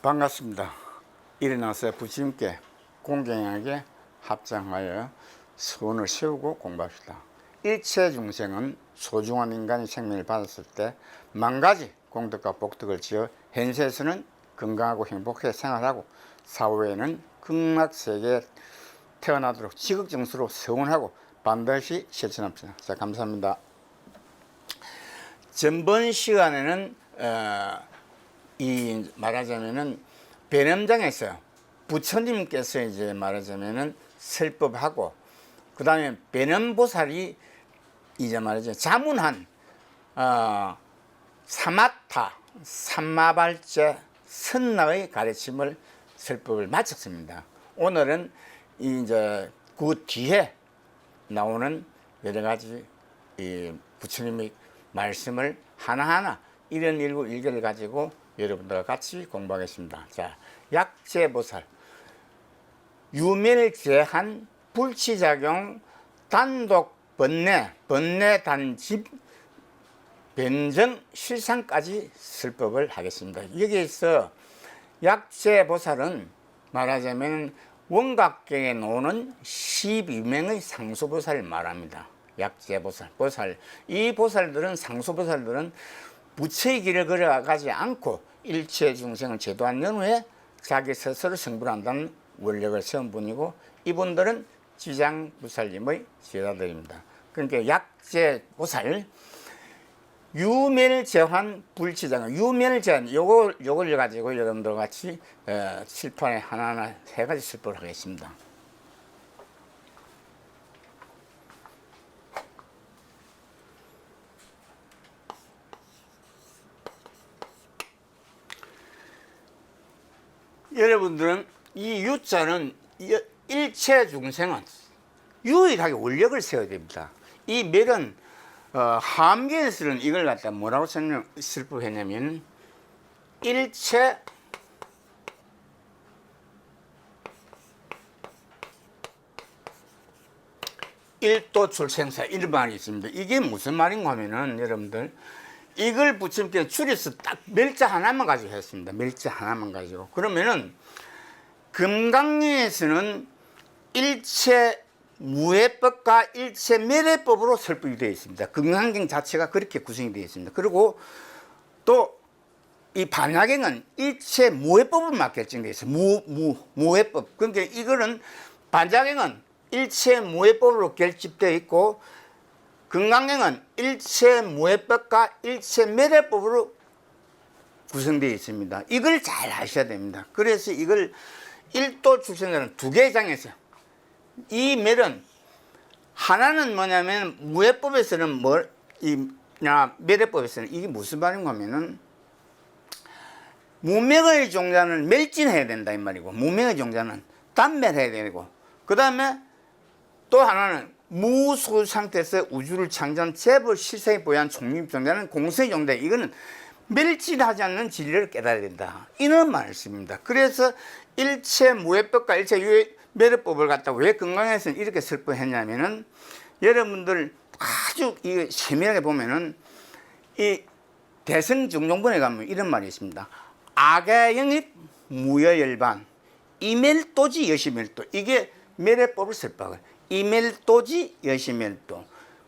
반갑습니다. 일어나서 부처님께 공경하게 합장하여 서원을 세우고 공부합시다. 일체 중생은 소중한 인간의 생명을 받았을 때 만가지 공덕과 복덕을 지어 현세에서는 건강하고 행복하게 생활하고 사후에는 극락세계에 태어나도록 지극정수로 서원하고 반드시 실천합시다. 자, 감사합니다. 전번 시간에는 이 말하자면은 배념장에서 부처님께서 이제 말하자면은 설법하고 그 다음에 배념보살이 이제 말하자면 자문한 사마타 삼마발제 선나의 가르침을 설법을 마쳤습니다. 오늘은 이제 그 뒤에 나오는 여러 가지 이 부처님의 말씀을 하나하나 이런 일결을 가지고 여러분들과 같이 공부하겠습니다. 자, 약제보살 유멸제한 불치작용 단독 번뇌 단집 변정 실상까지 설법을 하겠습니다. 여기에서 약제보살은 말하자면 원각경에 나오는 12명의 상수보살을 말합니다. 약제보살, 보살. 이 보살들은 상수보살들은 부처의 길을 걸어가지 않고 일체 중생을 제도한 연후에 자기 스스로 성불한다는 원력을 세운 분이고 이분들은 지장보살님의 제자들입니다. 그러니까 약제보살 유멸제환 불치장 유멸제환 요걸 가지고 여러분들 같이 칠판에 하나하나 세 가지 설법을 하겠습니다. 여러분들은 이 유자는 일체 중생은 유일하게 원력을 세워야 됩니다. 이 멸은 함계에서는 이걸 갖다 뭐라고 설법했냐면 일체 일도 출생사 이런 말이 있습니다. 이게 무슨 말인가 하면은 여러분들 이걸 부처님께서 줄여서 딱 멸자 하나만 가지고 했습니다. 멸자 하나만 가지고. 그러면은 금강경에서는 일체 무해법과 일체 멸해법으로 설법이 되어 있습니다. 금강경 자체가 그렇게 구성이 되어 있습니다. 그리고 또 이 반야경은 일체 무해법을만 결정되어 있어요. 무해법. 그러니까 이거는 반야경은 일체 무해법으로 결집되어 있고 금강경은 일체 무해법과 일체 멸해법으로 구성되어 있습니다. 이걸 잘 아셔야 됩니다. 그래서 이걸 일도 출생자는 두 개의 장에서 이 멸은 하나는 뭐냐면 무해법에서는 멸해법에서는 이게 무슨 말인가 하면은 무명의 종자는 멸진해야 된다 이 말이고 무명의 종자는 단멸해야 되고 그 다음에 또 하나는 무소 상태에서 우주를 창조한 재벌 실생에 보유한 총립종자는 공성의 종자 이거는 멸진하지 않는 진리를 깨달아야 된다 이런 말씀입니다. 그래서 일체 무해법과 일체 멸해법을 갖다가 왜 건강에서는 이렇게 설법했냐면은 여러분들 아주 이 세밀하게 보면은 이 대성정종본에 가면 이런 말이 있습니다. 악의 영입 무여열반 이멸도지 여시멸도 이게 멸해법을 설법을 이멸도지 여시멸도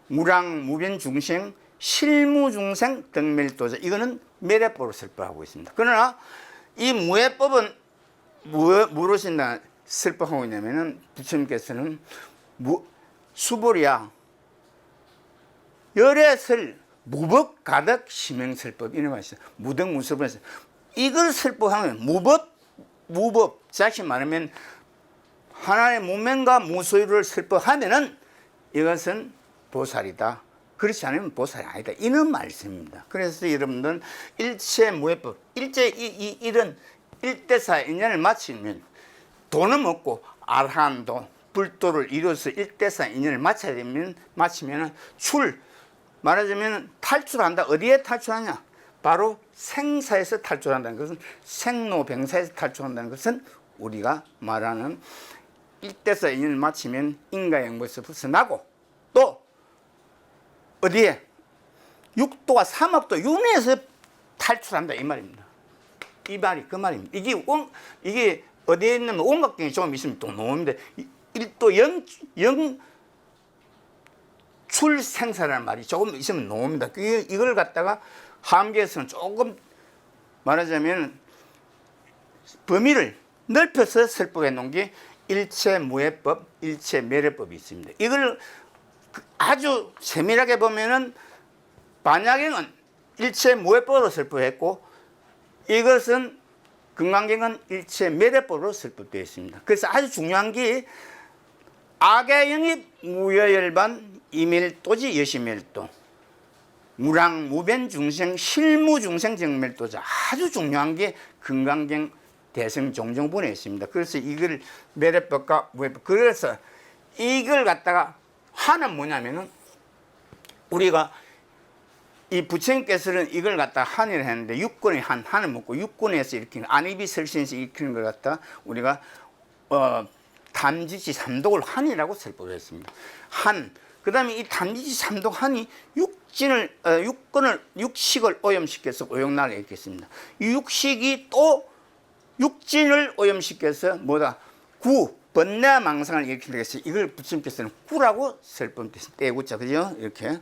무랑무변중생 실무중생 등멸도자 이거는 멸해법을 설법하고 있습니다. 그러나 이 무해법은 무엇이나 설법하고 있냐면은 부처님께서는 수보리야 열애설 무법 가득 심행설법 이런 말이 있어요. 무등무설법에서 이걸 설법하면 무법 다시 말하면 하나의 무명과 무소유를 설법하면은 이것은 보살이다. 그렇지 않으면 보살이 아니다. 이런 말씀입니다. 그래서 여러분들은 일체 무해법, 이런 일대사 인연을 마치면 도는 없고 아라한도 불도를 이루어서 일대사 인연을 마치면은 말하자면 탈출한다. 어디에 탈출하냐? 바로 생사에서 탈출한다는 것은 생로병사에서 탈출한다는 것은 우리가 말하는 일대사 인연을 마치면 인가영부에서 벗어나고 또 어디에? 육도와 삼업도 윤회에서 탈출한다 이 말입니다. 이 말이 그 말입니다. 이게 어디에 있는 온각경이 조금 있으면 또 나오는데 또 영출생사라는 말이 조금 있으면 나옵니다. 이걸 갖다가 함계에서는 조금 말하자면 범위를 넓혀서 설법해 놓은 게 일체무해법, 일체멸해법이 있습니다. 이걸 아주 세밀하게 보면은 반야경은 일체무해법으로 설법했고 이것은 금강경은 일체멸해법으로 설법되어 있습니다. 그래서 아주 중요한 게 악의 무여열반 이멸도지 여시멸도 무랑무변중생 실무중생 정멸도자 아주 중요한 게 금강경 대성 종종분에 있습니다. 그래서 이걸 멸해법과 무해법 그래서 이걸 갖다가 한은 뭐냐면은 우리가 이 부처님께서는 이걸 갖다 한이라 했는데 육군의 한을 먹고 육군에서 일으키는 안입이 설신에서 일으키는 걸 갖다 우리가 담지지 삼독을 한이라고 설법했습니다. 한 그다음에 이 담지지 삼독 한이 육식을 오염시켜서 오용나를 일으켰습니다. 이 육식이 또 육진을 오염시켜서 뭐다 번뇌 망상을 일으키기 위해서 이걸 부처님께서는 구라고 설법했습니다. 떼구자 그죠? 이렇게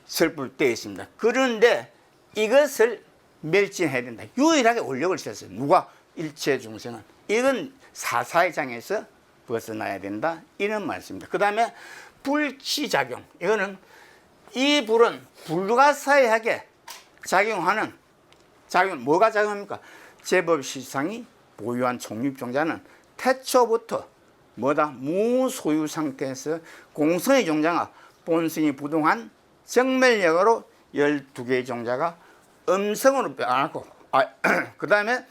설법되어 있습니다. 그런데 이것을 멸진해야 된다. 유일하게 원력을 썼어요. 누가? 일체 중생은. 이건 사사의 장에서 벗어나야 된다. 이런 말씀입니다. 그 다음에 불치작용. 이거는 이 불은 불가사의하게 작용하는 작용 뭐가 작용합니까? 제법실상이 보유한 총립종자는 태초부터 뭐다? 무소유 상태에서 공성의 종자가 본성이 부동한 정멸력으로 12개의 종자가 음성으로 변하고 그 다음에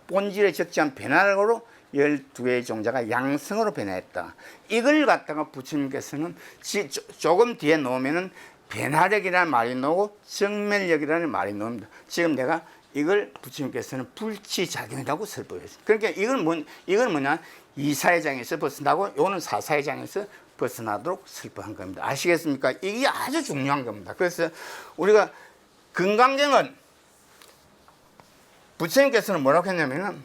본질에 적지한 변화력으로 12개의 종자가 양성으로 변화했다. 이걸 갖다가 부처님께서는 조금 뒤에 놓으면은 변화력이라는 말이 나오고 정멸력이라는 말이 나옵니다. 지금 내가 이걸 부처님께서는 불치작용이라고 설법했습니다. 그러니까 이걸 뭐냐? 이사회장에서 벗어나고 요는 사사회장에서 벗어나도록 설법한 겁니다. 아시겠습니까? 이게 아주 중요한 겁니다. 그래서 우리가 금강경은 부처님께서는 뭐라고 했냐면은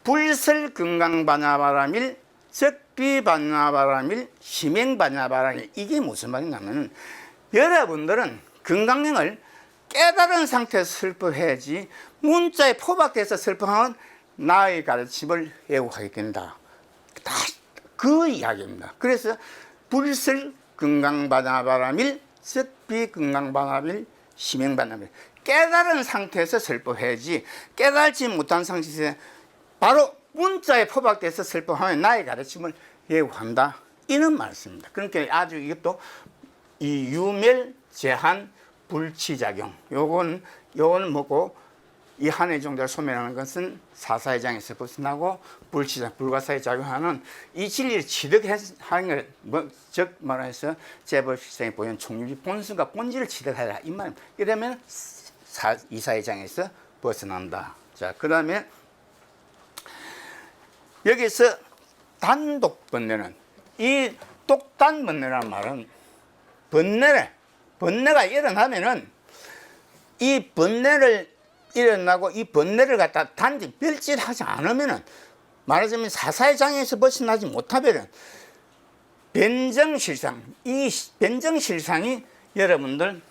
불설금강반야바라밀 적비반야바라밀 심행반야바라밀 이게 무슨 말이냐면은 여러분들은 금강경을 깨달은 상태에서 설법해야지 문자에 포박돼서 설법하면 나의 가르침을 왜곡하게 된다. 다 그 이야기입니다. 그래서 불설 금강반야바라밀 적비 금강반야밀 심행반야밀 깨달은 상태에서 설법해야지 깨달지 못한 상태에서 바로 문자에 포박돼서 설법하면 나의 가르침을 왜곡한다. 이런 말씀입니다. 그러니까 아주 이것도 이 유멸 제한 불치작용 요건 뭐고 이 한의 종자를 소멸하는 것은 사사회장에서 벗어나고 불치작 불가사에 작용하는 이 진리를 취득하는 것, 즉 말해서 제법실상에 보이는 총유지 본성과 본질을 취득하라 이 말입니다. 이러면 이사회장에서 벗어난다. 자, 그 다음에 여기서 단독 번뇌는 이 독단 번뇌라는 말은 번뇌가 일어나면은 이 번뇌를 일어나고 이 번뇌를 갖다 단지 멸질하지 않으면은 말하자면 사사의 장에서 벗어나지 못하면은 변정실상 이 변정실상이 여러분들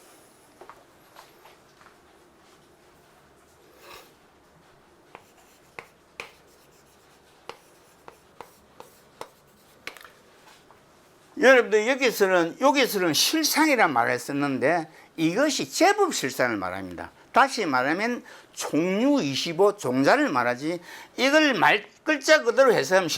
여기서는 실상이란 말을 썼는데 이것이 제법실상을 말합니다. 다시 말하면 총유 25 종자를 말하지 이걸 글자 그대로 해석하면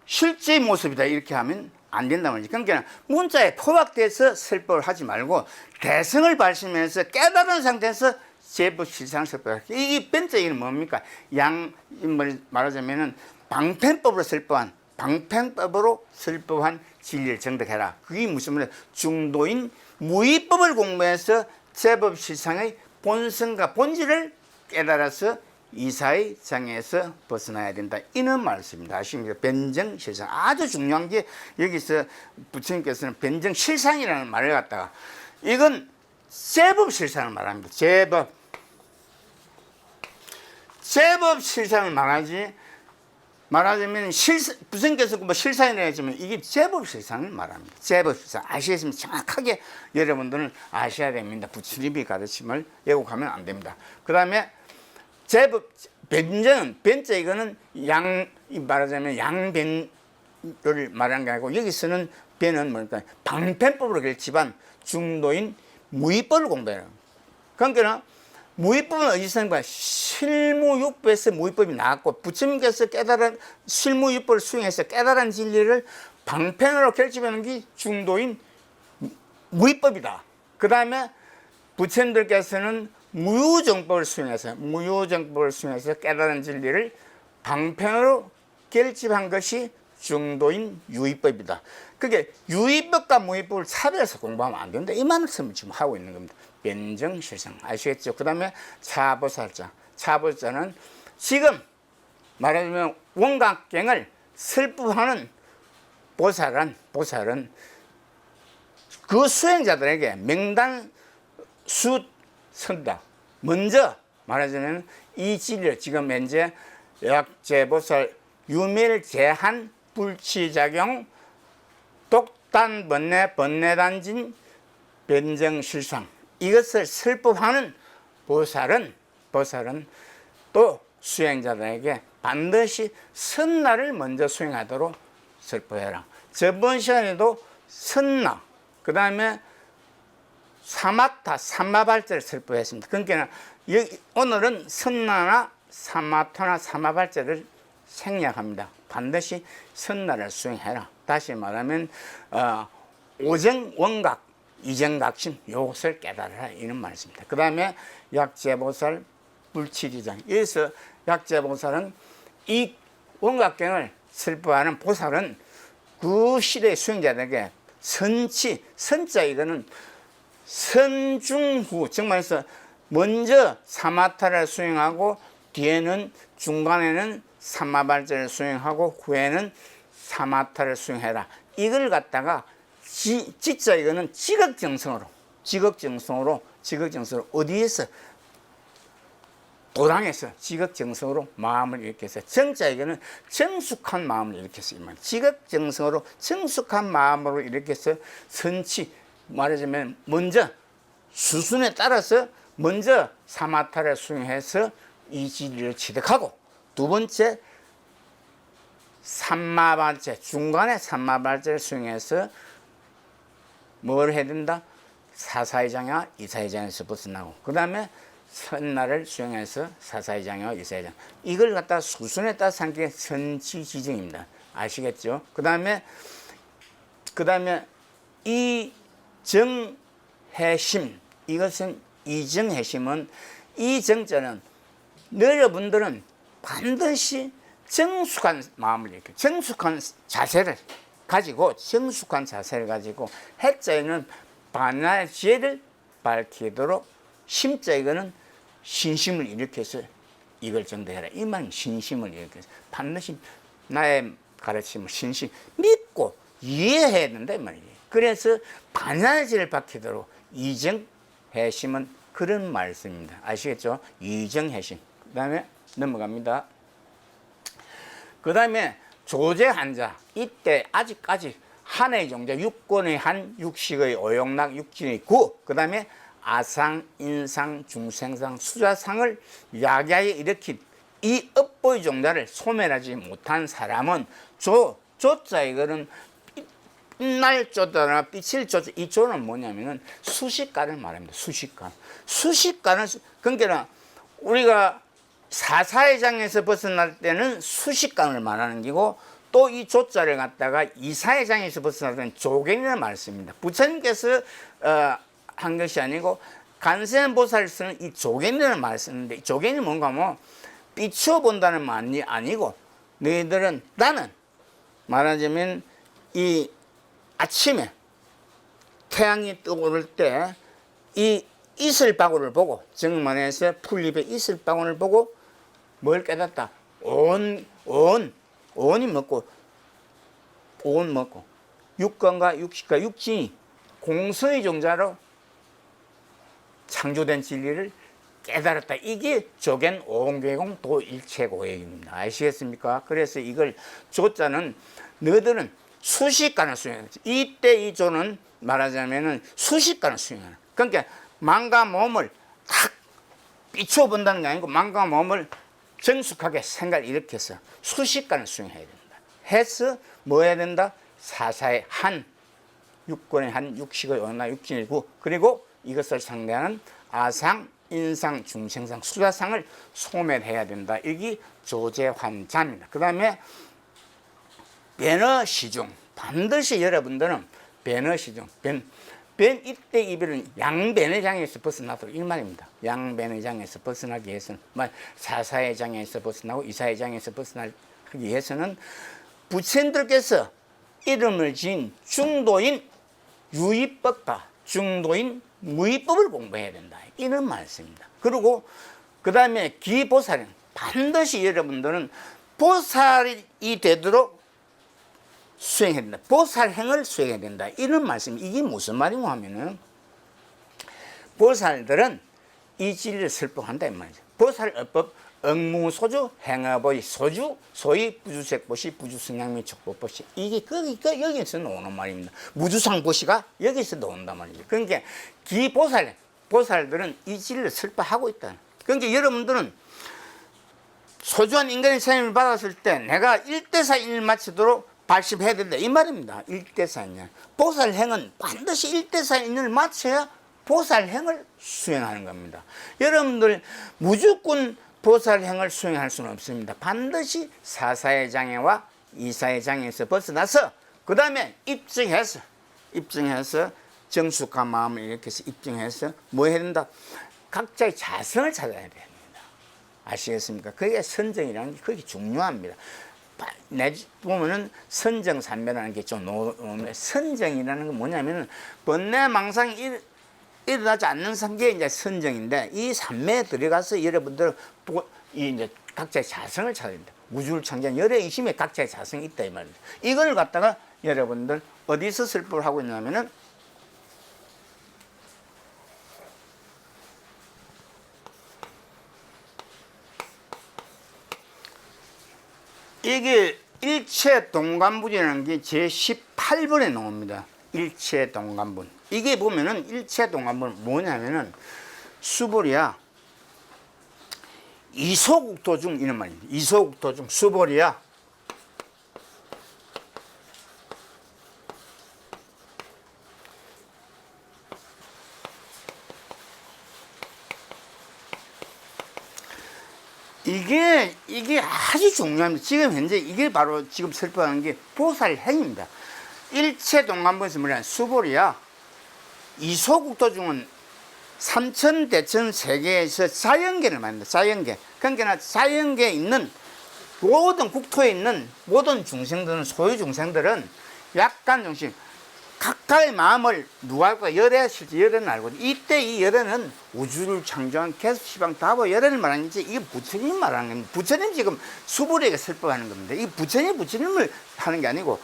실제 모습이다 이렇게 하면 안 된단 말이지. 그러니까 문자에 포박돼서 설법을 하지 말고 대성을 발심해서 깨달은 상태에서 제법실상을 설법하라. 이게 번째는 뭡니까? 말하자면은 방편법으로 설법한 진리를 정득해라. 그게 무슨 말이야? 중도인 무의법을 공부해서 제법실상의 본성과 본질을 깨달아서 이사의 장애에서 벗어나야 된다. 이런 말씀입니다. 아십니까? 변정실상. 아주 중요한 게 여기서 부처님께서는 변정실상이라는 말을 갖다가 이건 제법 실상을 말합니다. 제법 실상을 말하자면 부처님께서 뭐 실상이라 했지만 이게 제법 실상을 말합니다. 제법 실상 아시겠습니까? 정확하게 여러분들은 아셔야 됩니다. 부처님이 가르침을 왜곡하면 안 됩니다. 그 다음에 제법 변정은 변자 이거는 말하자면 양변을 말하는 게 아니고 여기서는 변은 뭐니까 방편법으로 결집한 중도인 무위법을 공부해요. 그러니까 무위법은 어디서 하는 거야? 실무육법에서 무위법이 나왔고 부처님께서 깨달은 실무육법을 수행해서 깨달은 진리를 방편으로 결집하는 게 중도인 무위법이다. 그 다음에 부처님들께서는 무유정법을 수행해서 깨달은 진리를 방편으로 결집한 것이 중도인 유의법이다. 그게 유의법과 무의법을 차별해서 공부하면 안 된다. 이 말씀을 지금 하고 있는 겁니다. 변정실상 아시겠죠? 그 다음에 차보살자. 차보살자는 지금 말하자면 원각경을 설법하는 보살은 그 수행자들에게 명단 선다. 먼저 말하자면 이 진리를 지금 현재 약제보살 유밀제한 불치작용 독단 번뇌단진 변정실상 이것을 설법하는 보살은 또 수행자들에게 반드시 선나를 먼저 수행하도록 설법해라. 저번 시간에도 선나 그 다음에 사마타 삼마발제를 설법했습니다. 그러니까 오늘은 선나나 사마타나 삼마발제를 생략합니다. 반드시 선나를 수행해라. 다시 말하면 오정 원각 이정각심 이것을 깨달아라 이런 말씀입니다. 그 다음에 약제보살 불치지장 여기서 약제보살은 이 원각경을 설법하는 보살은 그 시대의 수행자들에게 선자 이거는 선중후 정말해서 먼저 사마타를 수행하고 뒤에는 중간에는 삼마발제를 수행하고 후에는 사마타를 수행해라. 이걸 갖다가 진짜 이거는 지극정성으로 어디에서 도당에서 지극정성으로 마음을 일으켜서 정자 이거는 정숙한 마음을 일으켜서 지극정성으로 정숙한 마음으로 일으켜서 선치 말하자면 먼저 수순에 따라서 먼저 사마타를 수행해서 이 진리를 취득하고 두 번째 삼마발제 중간에 삼마발제를 수행해서 뭘 해야 된다? 사사이장이와 이사이장에서 벗어나고 그 다음에 선나를 수행해서 사사이장이와 이사이장 이걸 갖다 수순에 따라서 한 게 선치지정입니다. 아시겠죠? 그 다음에 이정해심 이것은 이정해심은 이 정자는 여러분들은 반드시 정숙한 마음을 이렇게 정숙한 자세를 가지고 해자에는 반야의 지혜를 밝히도록 심자 이거는 신심을 일으켜서 이걸 정도해라. 이 말은 신심을 일으켜서 반드시 나의 가르침을 신심 믿고 이해해야 된다 이 말이에요. 그래서 반야의 지혜를 밝히도록 이정해심은 그런 말씀입니다. 아시겠죠? 이정해심. 그 다음에 넘어갑니다. 그 다음에 조제한자 이때 아직까지 한의 종자 육권의 한 육식의 오용락 육진의 구 그 다음에 아상 인상 중생상 수자상을 야기하여 일으킨 이 업보의 종자를 소멸하지 못한 사람은 조자 이거는 빛날 조자나 빛을 조자 이 조는 뭐냐면은 수식관을 말합니다. 수식관은 그러니까 우리가 사사회장에서 벗어날 때는 수식관을 말하는 기고 또 이 조자를 갖다가 이사회장에서 벗어날 때는 조경이라는 말씀입니다. 부처님께서 한 것이 아니고 간세음보살에서는 이 조경이라는 말을 쓰는데 이 조경이 뭔가 뭐 비추어본다는 말이 아니고 너희들은 나는 말하자면 이 아침에 태양이 떠오를 때 이 이슬방울을 보고 정만에서 풀잎의 이슬방울을 보고 뭘 깨닫다. 온이 먹고 육관과 육식과 육진이 공서의 종자로 창조된 진리를 깨달았다. 이게 조겐 오공개공 도일체고액입니다. 아시겠습니까? 그래서 이걸 조자는 너희들은 수식관을 수행하는 거지. 이때 이 조는 말하자면은 수식관을 수행하는. 그러니까 망과 몸을 탁 비춰본다는 게 아니고 망과 몸을 정숙하게 생각을 일으켜서 수식관을 수행해야 된다. 해서 뭐 해야 된다? 사사의 한, 육권의 한, 육식의 원나 육진의 구, 그리고 이것을 상대하는 아상, 인상, 중생상, 수자상을 소멸해야 된다. 이게 조제환자입니다. 그 다음에 변어시중. 반드시 여러분들은 변어시중. 변 이때 이별은 양변의 장에서 벗어나도록 이 말입니다. 양변의 장에서 벗어나기 위해서는 사사의 장에서 벗어나고 이사의 장에서 벗어나기 위해서는 부처님들께서 이름을 지은 중도인 유의법과 중도인 무의법을 공부해야 된다. 이런 말씀입니다. 그리고 그 다음에 기보살은 반드시 여러분들은 보살이 되도록 수행해야 된다. 보살행을 수행해야 된다. 이런 말씀. 이게 무슨 말이고 하면은 보살들은 이 진리를 설법한다 이 말이죠. 보살어법 응무소주 행어보이 소주 소위 부주색보시 부주성향미 촉법보시 이게 여기서 나오는 말입니다. 무주상보시가 여기서 나온단 말이죠. 그러니까 보살들은 이 진리를 설법하고 있다. 그러니까 여러분들은 소중한 인간의 생명을 받았을 때 내가 1대4 인을 마치도록 발심해야 된다 이 말입니다. 1대4냐. 보살행은 반드시 1대4 인을 마쳐야 보살행을 수행하는 겁니다. 여러분들 무조건 보살행을 수행할 수는 없습니다. 반드시 사사의 장애와 이사의 장애에서 벗어나서 그 다음에 입증해서 정숙한 마음을 일으켜서 입증해서 뭐 해야 된다? 각자의 자성을 찾아야 됩니다. 아시겠습니까? 그게 선정이라는 게 그게 중요합니다. 보면은 선정산매라는 게 좀 선정이라는 건 뭐냐면은 번뇌망상이 일어나지 않는 상계에 이제 선정인데 이 산매에 들어가서 여러분들 이제 각자의 자성을 찾아야 된다. 우주를 창조한 열의 이심에 각자의 자성이 있다 이 말입니다. 이걸 갖다가 여러분들 어디서 설법을 하고 있냐면은 이게 일체동관분이라는 게 제18번에 나옵니다. 일체동관분. 이게 보면은 일체동관분은 뭐냐면은 수보리야 이소국토중 이런 말입니다. 이소국토중 수보리야 이게 아주 중요합니다. 지금 현재 이게 바로 지금 설법하는 게 보살행입니다. 일체동관분에서 뭐냐 수보리야 이소국토중은 삼천대천 세계에서 자연계를 말합니다. 자연계. 그러니까 자연계에 있는 모든 국토에 있는 모든 중생들은 소유 중생들은 약간 중심 각각의 마음을 누가 알까? 열애 실제 열애는 알고 이때 이 열애는 우주를 창조한 개수시방 다보 열애를 말하는 거지 이게 부처님 말하는 겁니다. 부처님 지금 수보리에게 설법하는 겁니다. 이 부처님을 하는 게 아니고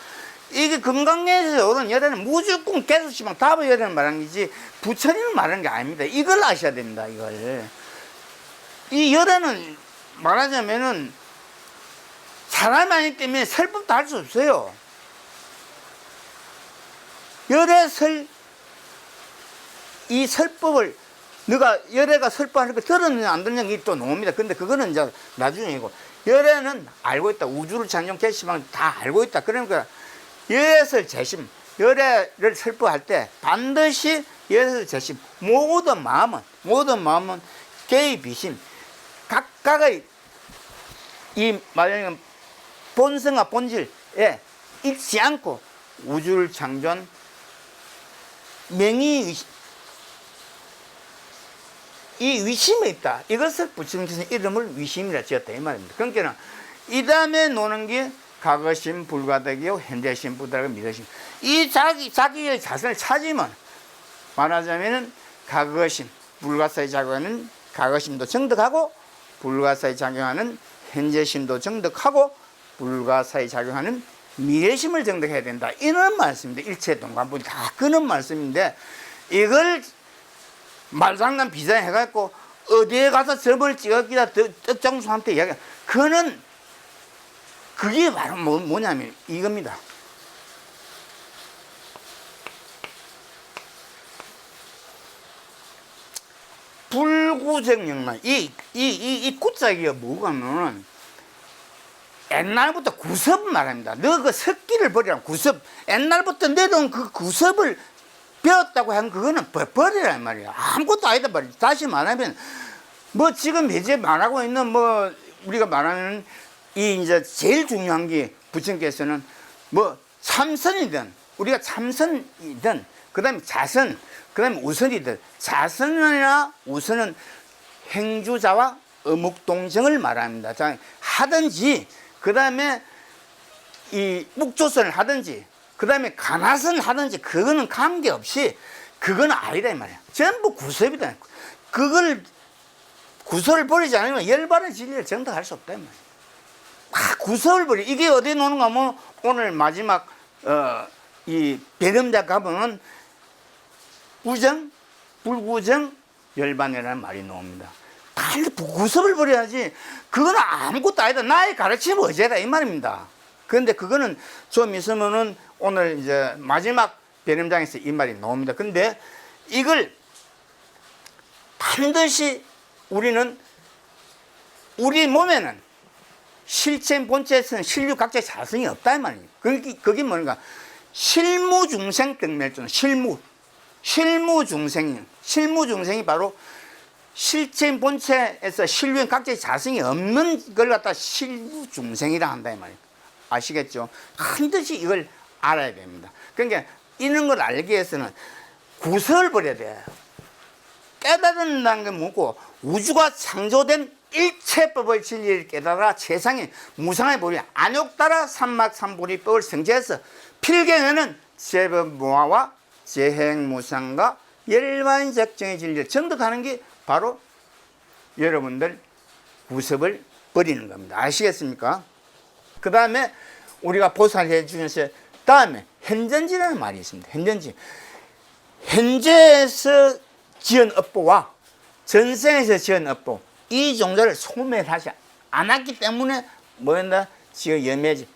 이게 건강에서 오는 열애는 무조건 개수시방 다보 열애를 말하는 거지 부처님을 말하는 게 아닙니다. 이걸 아셔야 됩니다. 이걸 이 열애는 말하자면은 사람이 아니기 때문에 설법도 할 수 없어요. 열애설 이 설법을 너가 열애가 설법하는 거 들었느냐 안 들었느냐 이게 또 나옵니다. 근데 그거는 이제 나중이고 열애는 알고 있다. 우주를 창조 개시방 다 알고 있다. 그러니까 열애설 재심 열애를 설법할 때 반드시 열애설 재심 모든 마음은 개의비심 각각의 이 말하자면 본성과 본질에 잊지 않고 우주를 창조한 명의 이 위심에 있다. 이것을 부처님께서 이름을 위심이라 지었다 이 말입니다. 그러니까 이 다음에 노는 게 과거심 불가덕이요 현재심 부다가 미래심. 이 자기의 자선을 찾으면 말하자면은 과거심 불가사에 작용하는 과거심도 정득하고 불가사에 작용하는 현재심도 정득하고 불가사에 작용하는 미래심을 정득해야 된다. 이런 말씀입니다. 일체동관분 다 그런 말씀인데 이걸 말장난 비자 해갖고 어디에 가서 점을 찍었기다 떡장수한테 이야기. 그게 바로 뭐냐면 이겁니다. 불구정역만 이 구자기가 뭐가면은 옛날부터 구섭 말합니다. 너 그 석기를 버리라. 구섭. 옛날부터 내려온 그 구섭을 배웠다고 한 그거는 버리란 말이야. 아무것도 아니다 말이야. 다시 말하면 뭐 지금 이제 말하고 있는 뭐 우리가 말하는 이 이제 제일 중요한 게 부처님께서는 뭐 참선이든 우리가 참선이든 그다음에 자선 그다음에 우선이든 자선이나 우선은 행주자와 어묵동정을 말합니다. 자, 하든지 그다음에 이 묵조선을 하든지 그다음에 간화선 하든지 그거는 관계없이 그건 아니다 이 말이야. 전부 구섭이다. 그걸 구섭을 버리지 않으면 열반의 진리를 정답할 수 없다 이 말이야. 구섭을 버리. 이게 어디에 노는가 하면 오늘 마지막 이 배름자 가보면 구정, 불구정, 열반이라는 말이 나옵니다. 빨리 구섭을 버려야지. 그거는 아무것도 아니다. 나의 가르침 어제다 이 말입니다. 그런데 그거는 좀 있으면은 오늘 이제 마지막 배림장에서 이 말이 나옵니다. 근데 이걸 반드시 우리는 우리 몸에는 실체 본체에서는 신류 각자 자성이 없다 이 말이에요. 그게 뭔가 실무중생 등멸종 실무중생이 바로 실체 본체에서 신류의 각자의 자성이 없는 걸 갖다 실무중생이라 한다 이 말이에요. 아시겠죠? 반드시 이걸 알아야 됩니다. 그러니까 이런 걸 알기 위해서는 구설을 버려야 돼요. 깨달은다는 게 뭐고 우주가 창조된 일체법의 진리를 깨달아 세상에 무상의 보리 안욕따라 삼막삼보리법을 성취해서 필경에는 제법무화와 재행무상과 열반적정의 진리를 정득하는 게 바로 여러분들 구섭을 버리는 겁니다. 아시겠습니까? 그 다음에 우리가 보살해 주면서 다음에 현전지라는 말이 있습니다. 현전지. 현재에서 지은 업보와 전생에서 지은 업보 이 종자를 소멸하지 않았기 때문에 뭐였나 지금 염해지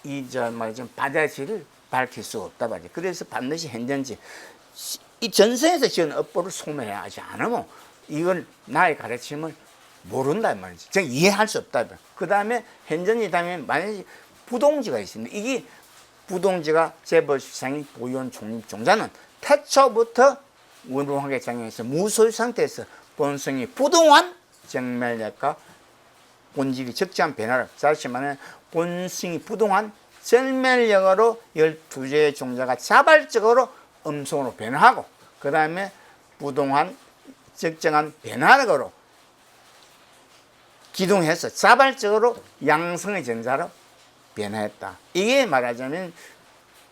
이저 말이죠 바다지를 밝힐 수가 없다 말이죠. 그래서 반드시 현전지 이 전생에서 지은 업보를 소멸하지 않으면 이건 나의 가르침을 모른다 말이지. 즉 이해할 수 없다. 그 다음에 현전지 다음에 만약에 부동지가 있습니다. 이게 부동지가 재벌시상이 보유한 종자는 태초부터 운동하게 장애해서 무소유 상태에서 본성이 부동한 정멸력과 본질이 적지한 변화를 다시 말하면 본성이 부동한 정멸력으로 12개의 종자가 자발적으로 음성으로 변화하고 그 다음에 부동한 적정한 변화력으로 기동해서 자발적으로 양성의 전자로 변화했다. 이게 말하자면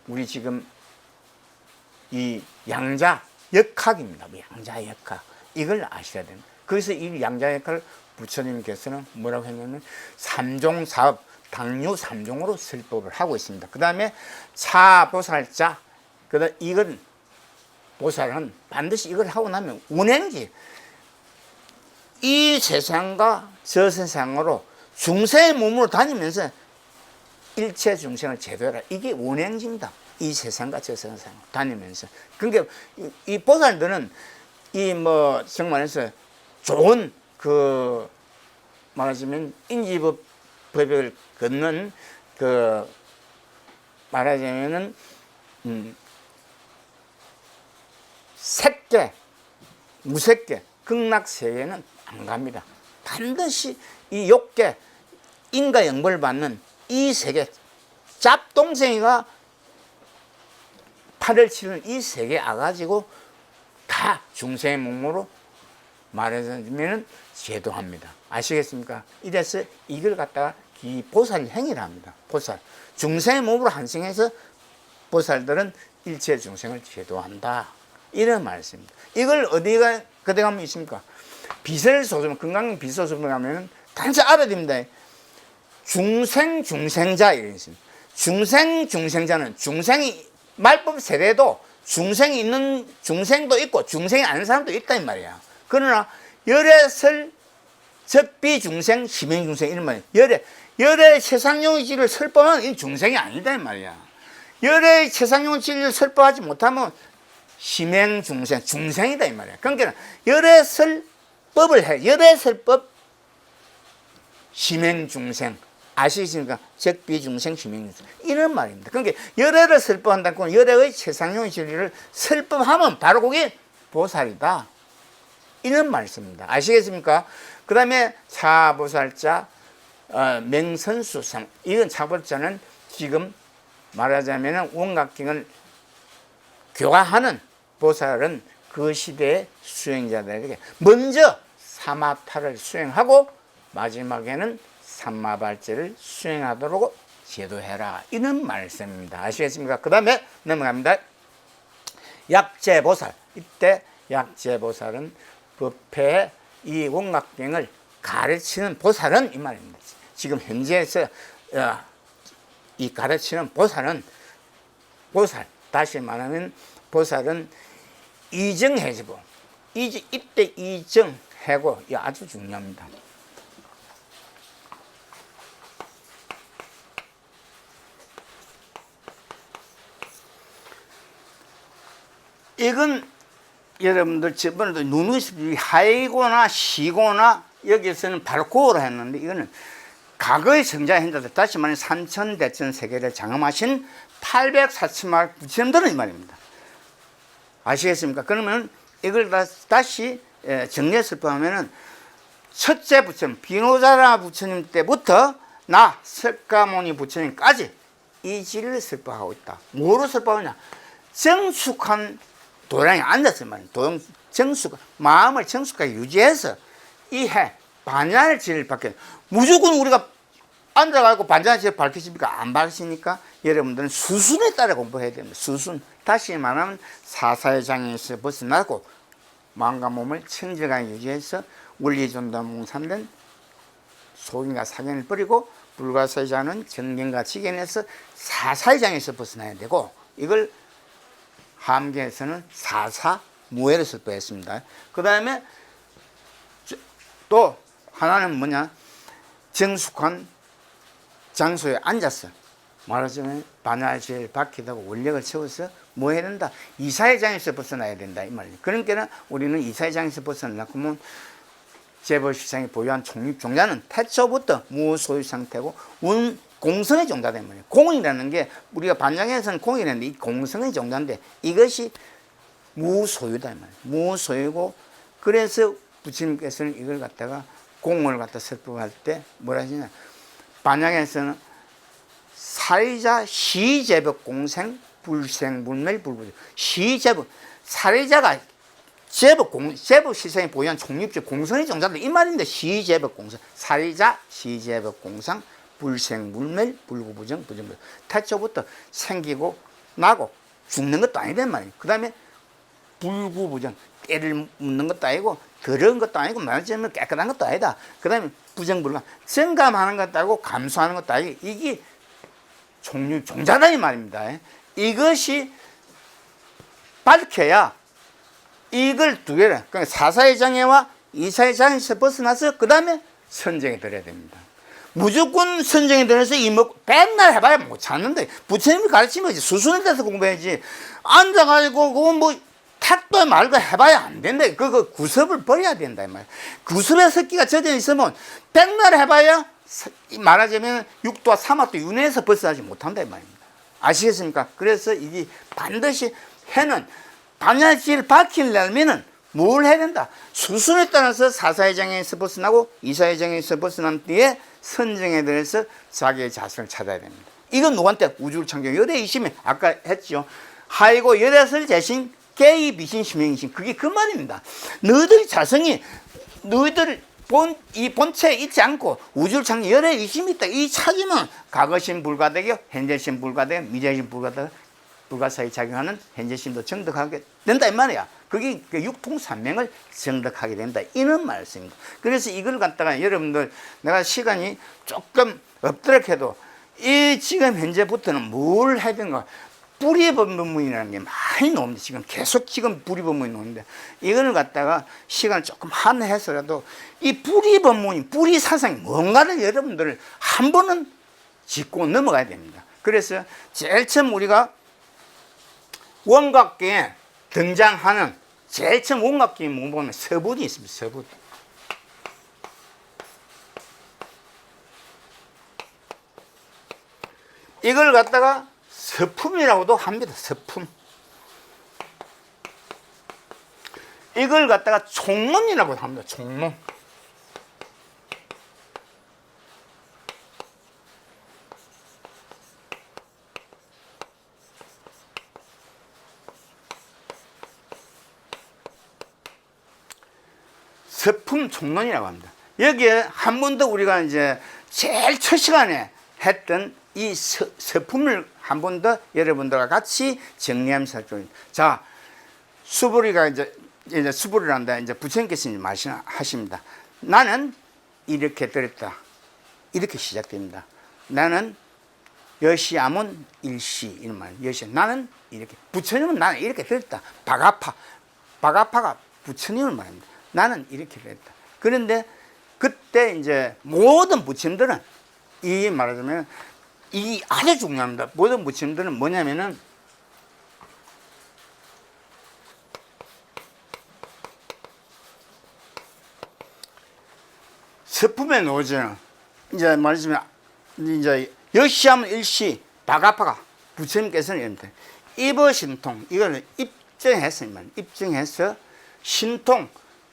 우리 지금 이 양자 역학입니다. 양자 역학. 이걸 아셔야 됩니다. 그래서 이 양자 역학을 부처님께서는 뭐라고 했냐면 삼종사업, 당류 삼종으로 설법을 하고 있습니다. 그 다음에 차보살자, 그 다음 이건 보살은 반드시 이걸 하고 나면 운행지. 이 세상과 저 세상으로 중생의 몸으로 다니면서 일체 중생을 제도해라. 이게 운행지입니다. 이 세상과 저 세상을 다니면서. 그러니까 이 보살들은 이 뭐 정말해서 좋은 그 말하자면 인지법 법을 걷는 그 말하자면은 색계, 무색계, 극락세계는 안 갑니다. 반드시 이 욕계, 인과 영벌 받는 이 세계, 짭동생이가 팔을 치는 이 세계에 와가지고 다 중생의 몸으로 말하자면 제도합니다. 아시겠습니까? 이래서 이걸 갖다가 보살 행위를 합니다. 보살. 중생의 몸으로 한생해서 보살들은 일체 중생을 제도한다. 이런 말씀입니다. 이걸 어디가 그대 가면 있습니까? 비설소설, 건강 비설소설 가면은 단지 알아야 됩니다. 중생자 이런 있습니다. 중생자는 중생이 말법 세례도 중생이 있는 중생도 있고 중생이 아닌 사람도 있다 이 말이야. 그러나 열애설 적비중생 심행중생 이런 말이야. 열애 최상용의지를 설법하면 이 중생이 아니다 이 말이야. 열애 최상용의지를 설법하지 못하면 심행중생 중생이다 이 말이야. 그러니까 열애설법을 해. 열애설법 심행중생 아시겠습니까? 적비중생 심행중생 이런 말입니다. 그러니까 열애를 설법한다고 열애의 최상용의 진리를 설법하면 바로 그게 보살이다 이런 말씀입니다. 아시겠습니까? 그 다음에 차보살자 맹선수상 이건 차보살자는 지금 말하자면 원각경을 교화하는 보살은 그 시대의 수행자들에게 먼저 사마타를 수행하고 마지막에는 삼마발제를 수행하도록 제도해라 이런 말씀입니다. 아시겠습니까? 그 다음에 넘어갑니다. 약제보살 이때 약제보살은 법회의 이 원각경을 가르치는 보살은 이 말입니다. 지금 현재에서 이 가르치는 보살 다시 말하면 보살은 이정해지고 이때 이정해고 아주 중요합니다. 이건 여러분들 저번에도 누누이 하이고나 시고나 여기서는 바로 고어로 했는데 이거는 과거의 성자현자들 다시 말하면 삼천대천 세계를 장엄하신 804천마을 부처님들은 이 말입니다. 아시겠습니까? 그러면 이걸 다시 정리해서 보면은 첫째 부처님 비노자라 부처님 때부터 나 석가모니 부처님까지 이 진리를 설법하고 있다. 뭐로 설법하냐? 정숙한 도량에 앉았을 말이에요. 마음을 정숙하게 유지해서 이해 반야의 진리를 밝혀. 무조건 우리가 앉아가지고 반야의 진리를 밝히십니까? 안 밝히니까 여러분들은 수순에 따라 공부해야 됩니다. 수순. 다시 말하면 사사의 장애에서 벗어나고 마음과 몸을 청정하게 유지해서 원리존담몽산된 소견과 사견을 버리고 불가사의 장은 정견과 지견에서 사사의 장애에서 벗어나야 되고 이걸 함계에서는 사사무예를 설법했습니다. 그 다음에 또 하나는 뭐냐? 정숙한 장소에 앉았어. 말하자면 반야지를 박히다고 원력을 채워서 뭐 해야 된다? 이사의 장에서 벗어나야 된다 이 말이에요. 그러니까 우리는 이사의 장에서 벗어나려면 재벌시장이 보유한 총립종자는 태초부터 무소유 상태고 공성의 종자다 말이에요. 공이라는 게 우리가 반장에서는 공이라는데 이 공성의 종자인데 이것이 무소유다 말이에요. 무소유고 그래서 부처님께서는 이걸 갖다가 공을 갖다 설법할 때 뭐라 하시냐? 반장에서는 사리자 시제법 공생 불생불멸 불부조 시제법 사리자가 제법 시생이 보유한 총립적 공성의 종자들 이 말인데 시제법 공생 사리자 시제법 공상 불생불멸 불구부정 부정부정 태초부터 생기고 나고 죽는 것도 아니란 말이에요. 그 다음에 불구부정 때를 묻는 것도 아니고 더러운 것도 아니고 말하자면 깨끗한 것도 아니다. 그 다음에 부정불감 정감하는 것도 아니고 감수하는 것도 아니고 이게 종자다 이 말입니다. 이것이 밝혀야 이걸 두 개를 그러니까 사사의 장애와 이사의 장애에서 벗어나서 그 다음에 선정에 들어야 됩니다. 무조건 선정에 들어서 이먹고 맨날 해봐야 못 찾는데 부처님이 가르치면 수순에 대해서 공부해야지 앉아가지고 그거 뭐 탁도 말고 해봐야 안 된다. 그거 구섭을 버려야 된다 이 말이야. 구섭의 습기가 젖어 있으면 맨날 해봐야 말하자면 6도와 3화도 윤회에서 벗어나지 못한다 이 말입니다. 아시겠습니까? 그래서 이게 반드시 해는 반야지를 밝히려면은 뭘 해야 된다? 수순에 따라서 사사의 장애에서 벗어나고 이사의 장애에서 벗어난 뒤에 선정에 대해서 자기의 자성을 찾아야 됩니다. 이건 누구한테? 우주를 창조 열애이심이 아까 했죠. 하이고 열애설 재신 개의 비신 심행이신 그게 그 말입니다. 너희들의 자성이 너희들 이 본체에 있지 않고 우주를 창조 열애이심이 있다. 이 찾으면 과거심 불가되고 현재심 불가되고 미래심 불가되고 불가사에 작용하는 현재심도 정득하게 된다 이 말이야. 그게 육통삼명을 정득하게 된다 이런 말씀입니다. 그래서 이걸 갖다가 여러분들 내가 시간이 조금 없도록 해도 이 지금 현재부터는 뭘 해야 되는가 불이법문이라는 게 많이 나옵니다. 지금 계속 불이법문이 나오는데 이거를 갖다가 시간을 조금 한해서라도 이 불이법문이 불이사상이 뭔가를 여러분들 한 번은 짚고 넘어가야 됩니다. 그래서 제일 처음 우리가 원각계에 등장하는 제일 처음 원각계에 보면 서bud이 있습니다. 서붓. 이걸 갖다가 서품이라고도 합니다. 서품. 이걸 갖다가 총론이라고 합니다. 총론. 서품 총론이라고 합니다. 여기에 한 번 더 우리가 이제 제일 첫 시간에 했던 이 서품을 한 번 더 여러분들과 같이 정리하면서 자, 수보리가 이제 수보리란다. 이제 부처님께서 말씀하십니다. 나는 이렇게 들었다. 이렇게 시작됩니다. 나는 여시아문 일시 이런 말. 여시 나는 이렇게 부처님은 나는 이렇게 들었다. 바가파가 부처님을 말합니다. 나는 이렇게 들었다. 그런데 그때 이제 모든 부처님들은 이 말하자면 이 아주 중요합니다. 모든 부처님들은 뭐냐면은 서품에 나오죠. 이제 말하자면 이제 여시하면 일시 바가파가 부처님께서는 이런데 입어신통 이거를 입증했습니다. 입증해서 신통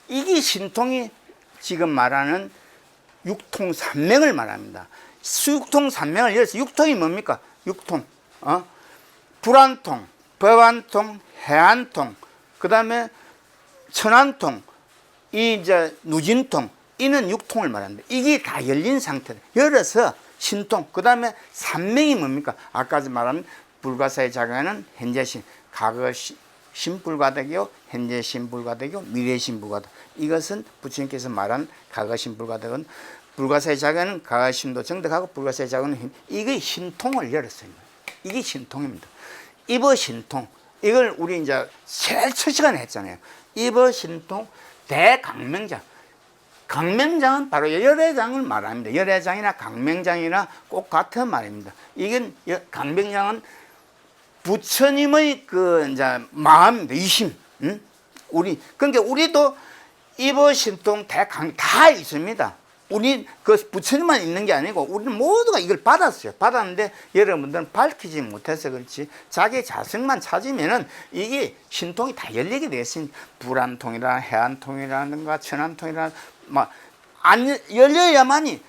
이게 신통이 지금 말하는 육통산명을 말합니다. 육통산명을 열어서 육통이 뭡니까? 육통, 불안통, 법안통, 해안통, 그 다음에 천안통, 이 이제 누진통, 이는 육통을 말합니다. 이게 다 열린 상태다. 열어서 신통, 그 다음에 산명이 뭡니까? 아까 말한 불가사의 작용하는 현재신, 과거 신불가득이요, 현재 신불가득이요, 미래 신불가득. 이것은 부처님께서 말한 과거 신불가득은 불가사의 작용은 과거 신도 정득하고 불가사의 작용은 이게 신통을 열었어요. 이게 신통입니다. 입어 신통. 이걸 우리 이제 제일 첫 시간에 했잖아요. 입어 신통 대강명장. 강명장은 바로 열애장을 말합니다. 열애장이나 강명장이나 꼭 같은 말입니다. 이건 강명장은 부처님의 그 이제 마음입니다. 이심. 응? 그러니까 우리도 입어신통 대강 다 있습니다. 우리 그 부처님만 있는 게 아니고 우리는 모두가 이걸 받았어요. 받았는데 여러분들은 밝히지 못해서 그렇지 자기 자성만 찾으면은 이게 신통이 다 열리게 되어 있습니다. 불안통이라 해안통이라든가 천안통이라 안 열려야만이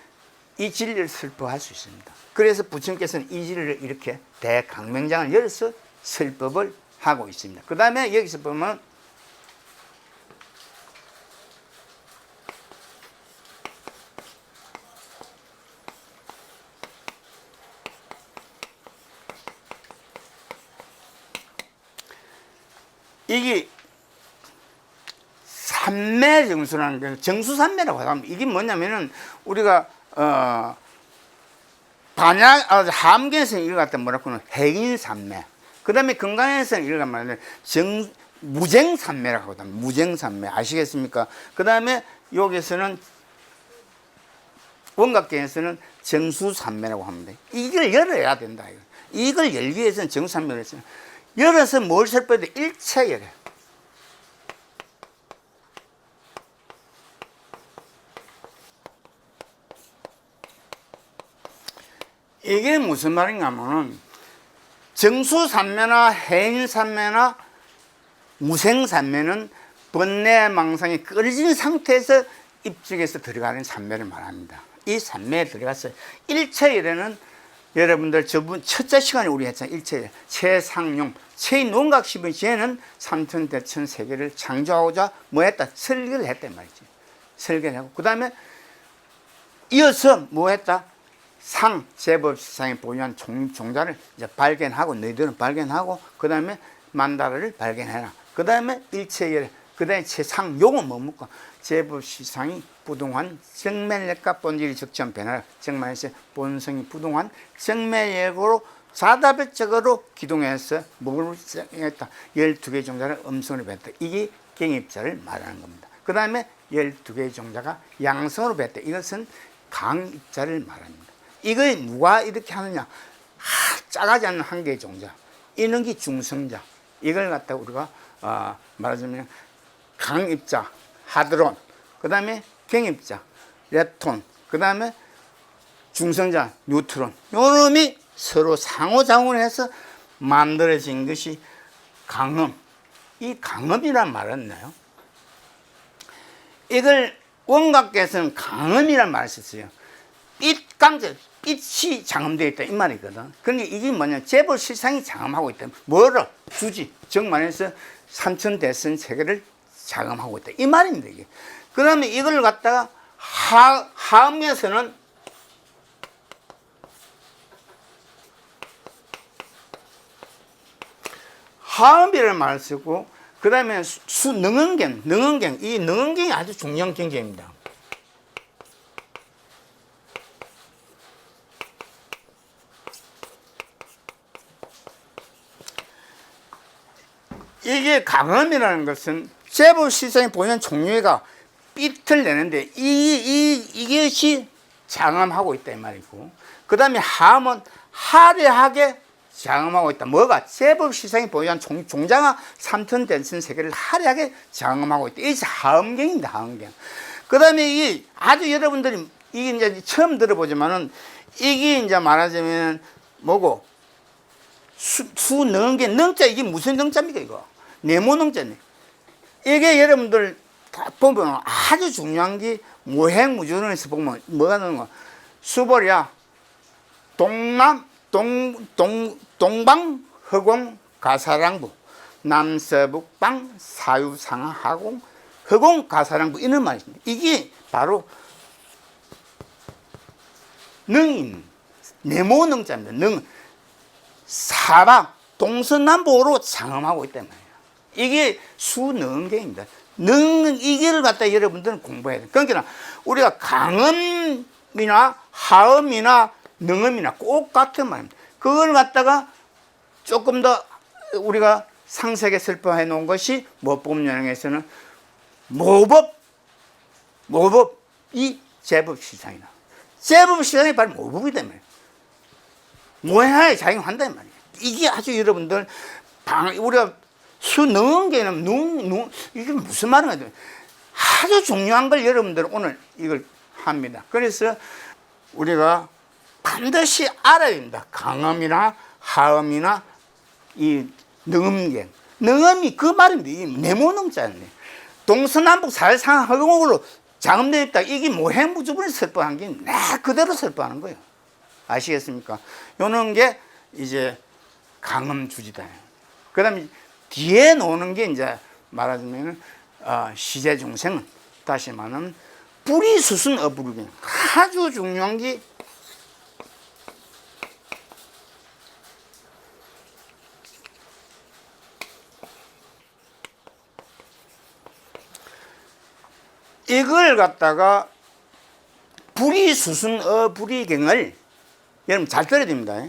이 진리를 설법할 수 있습니다. 그래서 부처님께서는 이 진리를 이렇게 대강명장을 열어서 설법을 하고 있습니다. 그 다음에 여기서 보면 이게 삼매정수라는 게 정수삼매라고 합니다. 이게 뭐냐면은 우리가 함경에서는 이걸 갖다 뭐라고 하면 해인삼매. 그 다음에 건강에서는 이걸 말하면 무쟁삼매라고 합니다. 무쟁삼매. 아시겠습니까? 그 다음에 여기서는 원각계에서는 정수삼매라고 합니다. 이걸 열어야 된다. 이걸 열기 위해서는 정수삼매를 했어요. 열어서 뭘 설법해야 돼? 일체 열어. 이게 무슨 말인가 하면 정수삼매나 해인삼매나 무생삼매는 번뇌망상이 꺼진 상태에서 입증해서 들어가는 삼매를 말합니다. 이 삼매에 들어가서 일체열에는 여러분들 저번 첫째 시간에 우리 했잖아요. 일체열 최상용 최논각십의 죄는 삼천대천 세계를 창조하고자 뭐 했다? 설계를 했단 말이지. 설계를 하고 그 다음에 이어서 뭐 했다? 상, 제법 세상에 보유한 종자를 이제 발견하고 너희들은 발견하고 그 다음에 만다를 발견해라. 그 다음에 일체열 그다음에 최상 요거 뭡니까? 제법시상이 부동한 정멸력과 본질이 적정 변화 정말에서 본성이 부동한 정멸력으로 자다별적으로 기동해서 목을 했다. 12개의 종자를 음성으로 뱉다. 이게 경입자를 말하는 겁니다. 그 다음에 12개의 종자가 양성으로 뱉다. 이것은 강입자를 말합니다. 이걸 누가 이렇게 하느냐? 작아지 않는 한 개의 종자. 이런 게 중성자. 이걸 갖다 우리가 말하자면 강입자, 하드론, 그 다음에 경입자, 레톤, 그 다음에 중성자, 뉴트론. 요놈이 서로 상호작용을 해서 만들어진 것이 강음. 이 강음이란 말은 나요. 이걸 원각계에서는 강음이란 말을 썼어요. 빛이 장음되어 있다 이 말이거든. 그러니까 이게 뭐냐? 재벌 실상이 장음하고 있다. 뭐를 주지? 정말해서 삼천대선 세계를 장음하고 있다 이 말입니다. 이게. 그다음에 이걸 갖다가 하음에서는 하음이라는 말을 쓰고, 그 다음에 능은경, 이 능은경이 아주 중요한 경계입니다. 이게 강음이라는 것은 재벌 시장에 보이는 종류가 빛을 내는데 이것이 장음하고 있다 이 말이고, 그 다음에 하음은 화려하게 장음하고 있다. 뭐가? 재벌 시장에 보이는 종자가 삼천대천 세계를 화려하게 장음하고 있다. 이게 하음경입니다. 하음경. 그 다음에 이 아주 여러분들이 이게 이제 처음 들어보지만은 이게 이제 말하자면 뭐고? 수능게 능자 이게 무슨 능자입니까 이거? 네모능자네. 이게 여러분들 다 보면 아주 중요한 게 무행무준에서 보면 뭐가 나오는 거? 수벌이야. 동방 허공 가사랑부, 남서북방 사유상하공 허공 가사랑부 이런 말이 있습니다. 이게 바로 능인 네모능자입니다. 능 사방 동서남북으로 장음하고 있단 말이에요. 이게 수능계입니다. 이게를 갖다 여러분들은 공부해야 돼요. 그러니까 우리가 강음이나 하음이나 능음이나 꼭 같은 말입니다. 그걸 갖다가 조금 더 우리가 상세하게 설명해 놓은 것이 모법연행에서는 모법 이 제법시상이다. 제법시상이 바로 모법이다 말이에요. 모행하에 작용한다는 말이에요. 이게 아주 여러분들 우리가 수능계는 이게 무슨 말인가 아주 중요한 걸 여러분들 오늘 이걸 합니다. 그래서 우리가 반드시 알아야 됩니다. 강음이나 하음이나 이 능음경. 능음이 그 말인데 이 네모능자네. 동서남북 사회상 허공으로 장음되어 있다. 이게 모행무주분에 설법한 게 그대로 설법하는 거예요. 아시겠습니까? 요런 게 이제 강음주지다. 그 다음에 뒤에 노는 게 이제 말하자면 시제중생은 다시 말하면 불이수순 어부르경. 아주 중요한 게 이걸 갖다가 불이수순 어부리경을 여러분 잘 들어야 됩니다.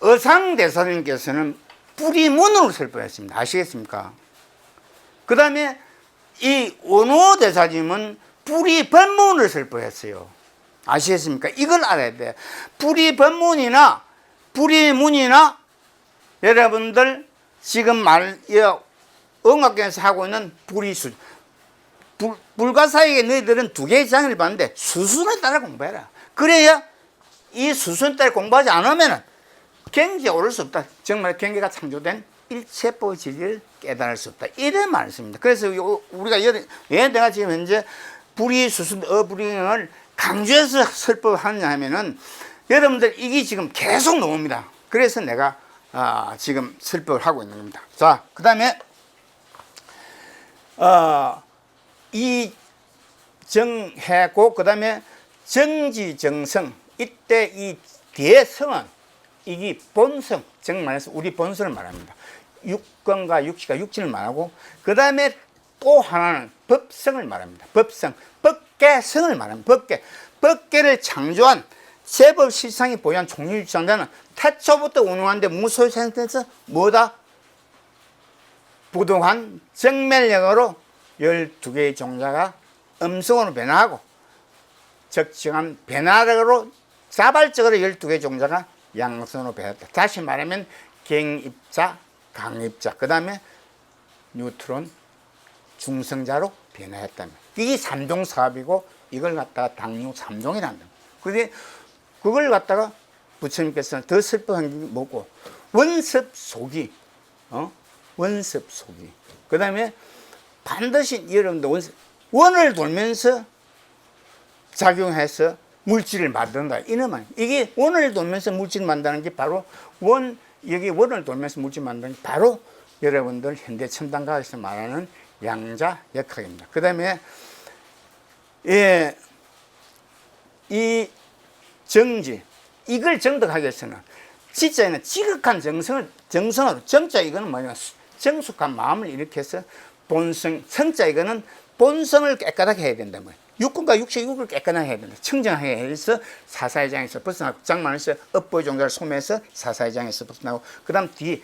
어상대사님께서는 뿌리문으로 설법했습니다. 아시겠습니까? 그 다음에 이 원호대사님은 뿌리법문을 설법했어요. 아시겠습니까? 이걸 알아야 돼요. 뿌리법문이나 뿌리문이나 여러분들 지금 음악계에서 하고 있는 뿌리수 불과 사이에 너희들은 두 개의 장을 봤는데 수순에 따라 공부해라. 그래야 이 수순에 따라 공부하지 않으면 경지에 오를 수 없다. 정말 경계가 창조된 일체법의 진리를 깨달을 수 없다. 이런 말씀입니다. 그래서 우리가 왜 내가 지금 현재 불이수순 어불이경을 강조해서 설법하느냐 하면은 여러분들 이게 지금 계속 나옵니다. 그래서 내가 지금 설법을 하고 있는 겁니다. 자, 그 다음에 이 정해고 그 다음에 정지정성. 이때 이 뒤에 성은 이게 본성, 정말해서 우리 본성을 말합니다. 육권과 육시가 육진을 말하고 그 다음에 또 하나는 법성을 말합니다. 법성, 법계성을 말합니다. 법계를 창조한 제법 실상이 보유한 종류주장자는 태초부터 운용하는데 무소유 상태에서 뭐다? 부동한 정멸력으로 12개의 종자가 음성으로 변화하고 적정한 변화력으로 자발적으로 12개의 종자가 양성으로 변했다. 다시 말하면 갱입자, 강입자, 그 다음에 뉴트론, 중성자로 변화했다면 이게 3종 사업이고 이걸 갖다가 당류 3종이란다. 그런데 그걸 갖다가 부처님께서는 더 슬퍼한 게 뭐고 원섭 속이 원섭 속이 그 다음에 반드시 여러분들 원을 돌면서 작용해서 물질을 만든다. 이놈은 이게 원을 돌면서 물질을 만드는 게 바로 여기 원을 돌면서 물질 만드는 게 바로 여러분들 현대 첨단과학에서 말하는 양자 역학입니다. 그 다음에 이 정지 이걸 정득하기 위해서는 진짜에는 지극한 정성으로 정자 이거는 뭐냐 정숙한 마음을 일으켜서 본성 성자 이거는 본성을 깨끗하게 해야 된다. 육군과 육식을 깨끗하게 해야 된다. 청정하게 해서 사사의 장에서 벗어나고 장만에서 업보의 종자를 소매해서 사사의 장에서 벗어나고 그 다음 뒤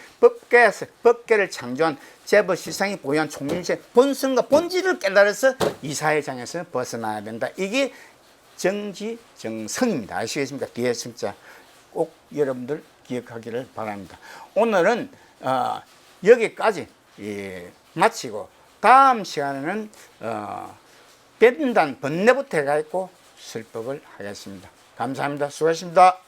법계를 창조한 제법 실상이 보유한 총림체 본성과 본질을 깨달아서 이사의 장에서 벗어나야 된다. 이게 정지정성입니다. 아시겠습니까? 뒤에 성자 꼭 여러분들 기억하기를 바랍니다. 오늘은 여기까지 마치고 다음 시간에는 변단 번뇌부터 해가 있고 설법을 하겠습니다. 감사합니다. 수고하셨습니다.